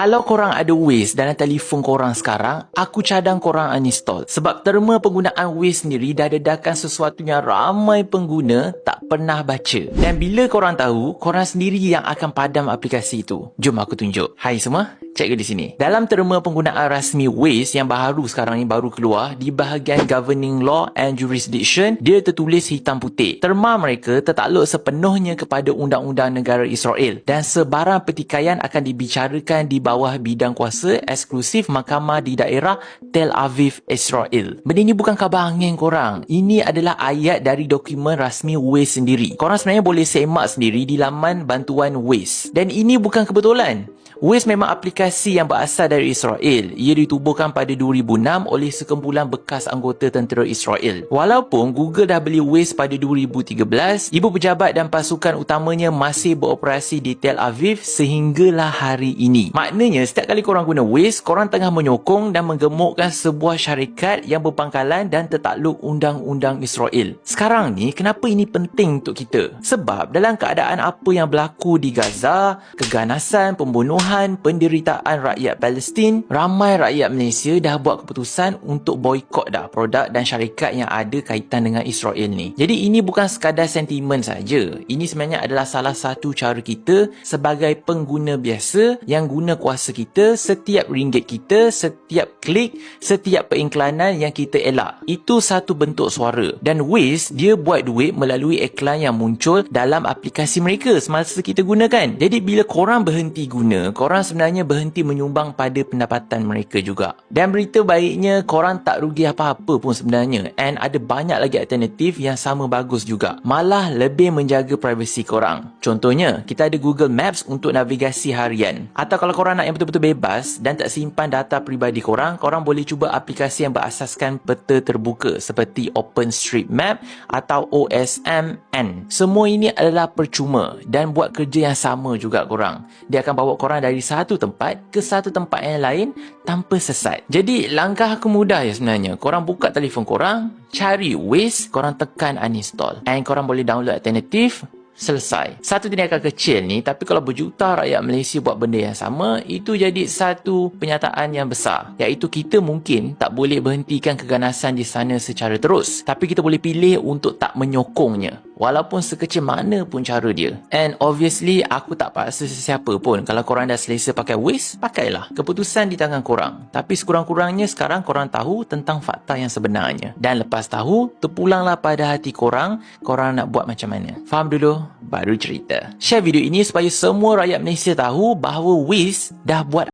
Kalau korang ada Waze dalam telefon korang sekarang, aku cadang korang uninstall. Sebab terma penggunaan Waze sendiri dah dedahkan sesuatu yang ramai pengguna tak pernah baca. Dan bila korang tahu, korang sendiri yang akan padam aplikasi itu. Jom aku tunjuk. Hai semua, check di sini. Dalam terma penggunaan rasmi Waze yang baru sekarang ni baru keluar, di bahagian Governing Law and Jurisdiction, dia tertulis hitam putih. Terma mereka tertakluk sepenuhnya kepada undang-undang negara Israel dan sebarang pertikaian akan dibicarakan di bawah bidang kuasa eksklusif mahkamah di daerah Tel Aviv, Israel. Benda ni bukan khabar angin korang. Ini adalah ayat dari dokumen rasmi Waze sendiri. Korang sebenarnya boleh semak sendiri di laman bantuan Waze. Dan ini bukan kebetulan. Waze memang aplikasi yang berasal dari Israel. Ia ditubuhkan pada 2006 oleh sekumpulan bekas anggota tentera Israel. Walaupun Google dah beli Waze pada 2013, ibu pejabat dan pasukan utamanya masih beroperasi di Tel Aviv sehinggalah hari ini. Maknanya, setiap kali korang guna Waze, korang tengah menyokong dan menggemukkan sebuah syarikat yang berpangkalan dan tertakluk undang-undang Israel. Sekarang ni, kenapa ini penting untuk kita? Sebab dalam keadaan apa yang berlaku di Gaza, keganasan, pembunuhan, penderitaan rakyat Palestin, ramai rakyat Malaysia dah buat keputusan untuk boikot dah produk dan syarikat yang ada kaitan dengan Israel ni. Jadi ini bukan sekadar sentimen saja. Ini sebenarnya adalah salah satu cara kita sebagai pengguna biasa yang guna kuasa kita, setiap ringgit kita, setiap klik, setiap periklanan yang kita elak. Itu satu bentuk suara. Dan Waze, dia buat duit melalui iklan yang muncul dalam aplikasi mereka semasa kita gunakan. Jadi bila korang berhenti guna, korang sebenarnya berhenti menyumbang pada pendapatan mereka juga. Dan berita baiknya, korang tak rugi apa-apa pun sebenarnya. And ada banyak lagi alternatif yang sama bagus juga. Malah lebih menjaga privasi korang. Contohnya, kita ada Google Maps untuk navigasi harian. Atau kalau korang nak yang betul-betul bebas dan tak simpan data peribadi korang, korang boleh cuba aplikasi yang berasaskan peta terbuka seperti OpenStreetMap atau OSMN. Semua ini adalah percuma dan buat kerja yang sama juga korang. Dia akan bawa korang dari satu tempat ke satu tempat yang lain tanpa sesat. Jadi langkah aku mudah ya sebenarnya. Korang buka telefon korang, cari Waze, korang tekan uninstall. And korang boleh download alternatif. Selesai. Satu tindakan kecil ni, tapi kalau berjuta rakyat Malaysia buat benda yang sama, itu jadi satu penyataan yang besar. Iaitu kita mungkin tak boleh berhentikan keganasan di sana secara terus. Tapi kita boleh pilih untuk tak menyokongnya. Walaupun sekecil mana pun cara dia. And obviously, aku tak paksa sesiapa pun. Kalau korang dah selesa pakai Waze, pakailah. Keputusan di tangan korang. Tapi sekurang-kurangnya sekarang korang tahu tentang fakta yang sebenarnya. Dan lepas tahu, terpulanglah pada hati korang, korang nak buat macam mana. Faham dulu? Baru cerita. Share video ini supaya semua rakyat Malaysia tahu bahawa Waze dah buat